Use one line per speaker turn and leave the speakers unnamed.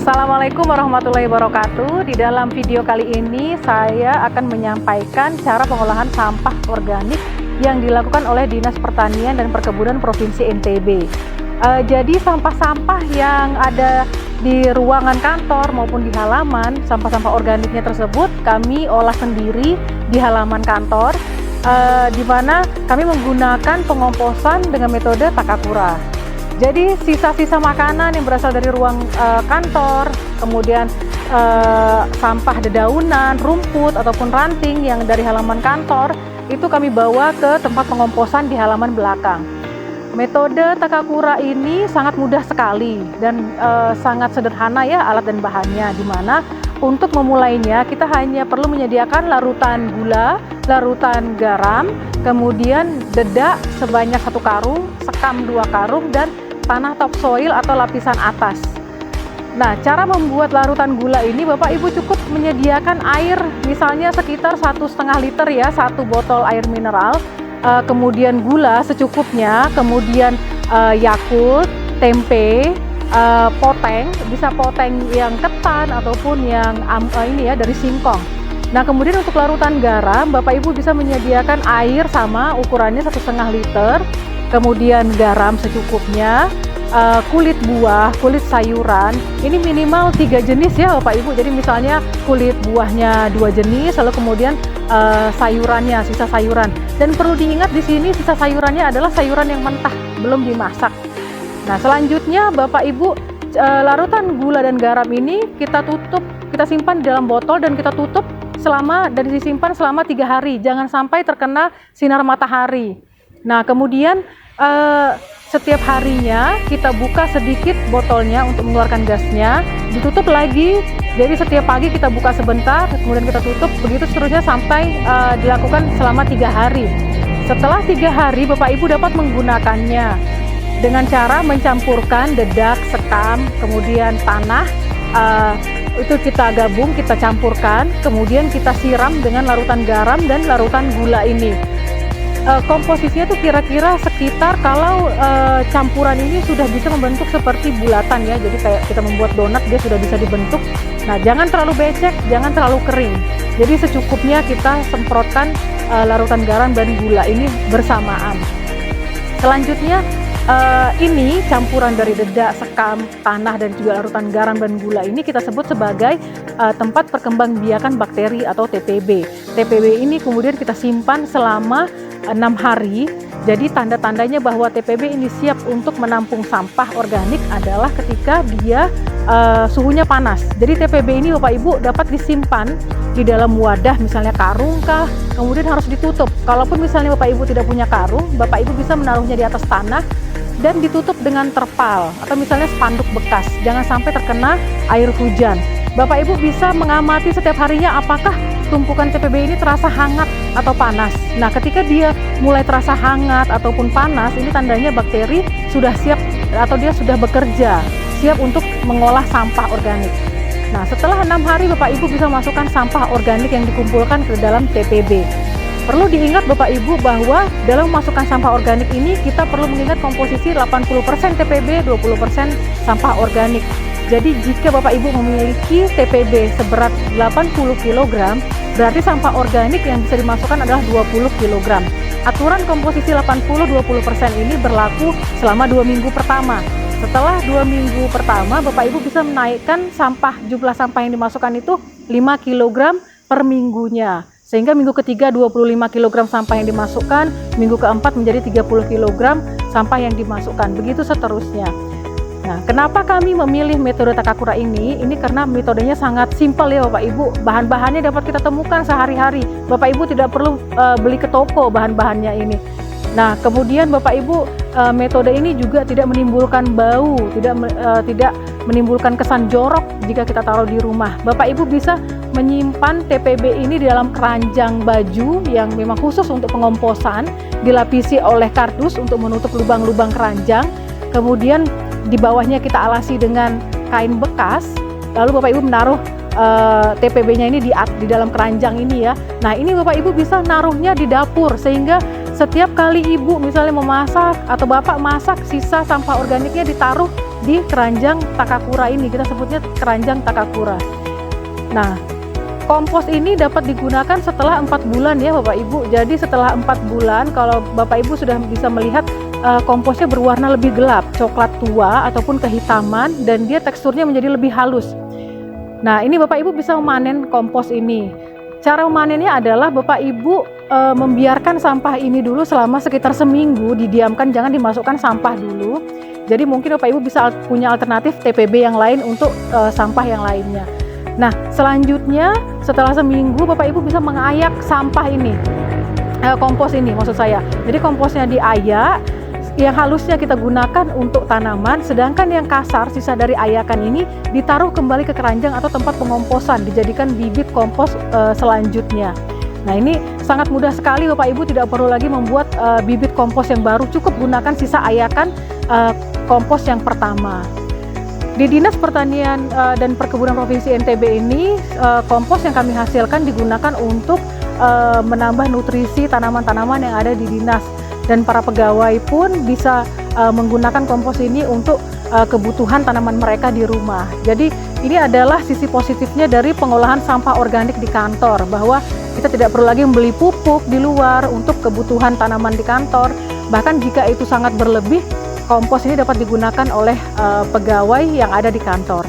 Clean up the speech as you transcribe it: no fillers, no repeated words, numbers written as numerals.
Assalamualaikum warahmatullahi wabarakatuh. Di dalam video kali ini saya akan menyampaikan cara pengolahan sampah organik yang dilakukan oleh Dinas Pertanian dan Perkebunan Provinsi NTB. Jadi sampah-sampah yang ada di ruangan kantor maupun di halaman, sampah-sampah organiknya tersebut kami olah sendiri di halaman kantor, di mana kami menggunakan pengomposan dengan metode Takakura. Jadi sisa-sisa makanan yang berasal dari ruang kantor, kemudian sampah dedaunan, rumput ataupun ranting yang dari halaman kantor itu kami bawa ke tempat pengomposan di halaman belakang. Metode Takakura ini sangat mudah sekali dan sangat sederhana ya alat dan bahannya, di mana untuk memulainya kita hanya perlu menyediakan larutan gula, larutan garam, kemudian dedak sebanyak 1 karung, sekam 2 karung, dan tanah topsoil atau lapisan atas. Nah, cara membuat larutan gula ini Bapak Ibu cukup menyediakan air misalnya sekitar 1,5 liter ya, 1 botol air mineral, kemudian gula secukupnya, kemudian Yakult, tempe, poteng, bisa poteng yang ketan ataupun yang ini ya dari singkong. Nah, kemudian untuk larutan garam Bapak Ibu bisa menyediakan air sama ukurannya 1,5 liter, kemudian garam secukupnya, kulit buah, kulit sayuran, ini minimal 3 jenis ya Bapak Ibu. Jadi misalnya kulit buahnya 2 jenis, lalu kemudian sayurannya, sisa sayuran. Dan perlu diingat di sini sisa sayurannya adalah sayuran yang mentah, belum dimasak. Nah, selanjutnya Bapak Ibu, larutan gula dan garam ini kita tutup, kita simpan di dalam botol dan kita tutup dan disimpan selama 3 hari. Jangan sampai terkena sinar matahari. Nah, kemudian setiap harinya kita buka sedikit botolnya untuk mengeluarkan gasnya, ditutup lagi. Jadi setiap pagi kita buka sebentar, kemudian kita tutup, begitu seterusnya sampai dilakukan selama 3 hari. Setelah 3 hari Bapak Ibu dapat menggunakannya dengan cara mencampurkan dedak, sekam, kemudian tanah, itu kita gabung, kita campurkan, kemudian kita siram dengan larutan garam dan larutan gula ini. Komposisinya tuh kira-kira sekitar kalau campuran ini sudah bisa membentuk seperti bulatan ya, jadi kayak kita membuat donat dia sudah bisa dibentuk. Nah, jangan terlalu becek, jangan terlalu kering, jadi secukupnya kita semprotkan larutan garam dan gula ini bersamaan. Selanjutnya ini campuran dari dedak, sekam, tanah, dan juga larutan garam dan gula ini kita sebut sebagai tempat perkembangbiakan bakteri atau TPB. TPB ini kemudian kita simpan selama 6 hari. Jadi tanda-tandanya bahwa TPB ini siap untuk menampung sampah organik adalah ketika dia suhunya panas. Jadi TPB ini Bapak Ibu dapat disimpan di dalam wadah, misalnya karung kah, kemudian harus ditutup. Kalaupun misalnya Bapak Ibu tidak punya karung, Bapak Ibu bisa menaruhnya di atas tanah dan ditutup dengan terpal atau misalnya spanduk bekas. Jangan sampai terkena air hujan. Bapak Ibu bisa mengamati setiap harinya apakah tumpukan TPB ini terasa hangat atau panas. Nah, ketika dia mulai terasa hangat ataupun panas, ini tandanya bakteri sudah siap atau dia sudah bekerja, siap untuk mengolah sampah organik. Nah, setelah 6 hari Bapak Ibu bisa masukkan sampah organik yang dikumpulkan ke dalam TPB. Perlu diingat Bapak Ibu bahwa dalam memasukkan sampah organik ini kita perlu mengingat komposisi 80% TPB, 20% sampah organik. Jadi jika Bapak Ibu memiliki TPB seberat 80 kg, berarti sampah organik yang bisa dimasukkan adalah 20 kg. Aturan komposisi 80-20% ini berlaku selama 2 minggu pertama. Setelah 2 minggu pertama, Bapak Ibu bisa menaikkan jumlah sampah yang dimasukkan itu 5 kg per minggunya. Sehingga minggu ketiga 25 kg sampah yang dimasukkan, minggu keempat menjadi 30 kg sampah yang dimasukkan, begitu seterusnya. Nah, kenapa kami memilih metode Takakura ini? Ini karena metodenya sangat simpel ya Bapak Ibu. Bahan-bahannya dapat kita temukan sehari-hari. Bapak Ibu tidak perlu beli ke toko bahan-bahannya ini. Nah, kemudian Bapak Ibu, metode ini juga tidak menimbulkan bau, tidak menimbulkan kesan jorok jika kita taruh di rumah. Bapak Ibu bisa menyimpan TPB ini di dalam keranjang baju yang memang khusus untuk pengomposan, dilapisi oleh kardus untuk menutup lubang-lubang keranjang. Kemudian di bawahnya kita alasi dengan kain bekas, lalu Bapak Ibu menaruh TPB-nya ini di dalam keranjang ini ya. Nah, ini Bapak Ibu bisa naruhnya di dapur, sehingga setiap kali Ibu misalnya memasak atau Bapak masak, sisa sampah organiknya ditaruh di keranjang Takakura ini, kita sebutnya keranjang Takakura. Nah, kompos ini dapat digunakan setelah 4 bulan ya Bapak Ibu. Jadi setelah 4 bulan, kalau Bapak Ibu sudah bisa melihat komposnya berwarna lebih gelap, coklat tua ataupun kehitaman, dan dia teksturnya menjadi lebih halus. Nah, ini Bapak Ibu bisa memanen kompos ini. Cara memanennya adalah Bapak Ibu membiarkan sampah ini dulu selama sekitar seminggu, didiamkan, jangan dimasukkan sampah dulu. Jadi mungkin Bapak Ibu bisa punya alternatif TPB yang lain untuk sampah yang lainnya. Nah, selanjutnya setelah seminggu Bapak Ibu bisa mengayak sampah ini, kompos ini maksud saya. Jadi komposnya diayak, yang halusnya kita gunakan untuk tanaman, sedangkan yang kasar sisa dari ayakan ini ditaruh kembali ke keranjang atau tempat pengomposan, dijadikan bibit kompos selanjutnya. Nah, ini sangat mudah sekali Bapak Ibu, tidak perlu lagi membuat bibit kompos yang baru, cukup gunakan sisa ayakan kompos yang pertama. Di Dinas Pertanian dan Perkebunan Provinsi NTB ini, kompos yang kami hasilkan digunakan untuk menambah nutrisi tanaman-tanaman yang ada di dinas, dan para pegawai pun bisa menggunakan kompos ini untuk kebutuhan tanaman mereka di rumah. Jadi ini adalah sisi positifnya dari pengolahan sampah organik di kantor, bahwa kita tidak perlu lagi membeli pupuk di luar untuk kebutuhan tanaman di kantor. Bahkan jika itu sangat berlebih, kompos ini dapat digunakan oleh pegawai yang ada di kantor.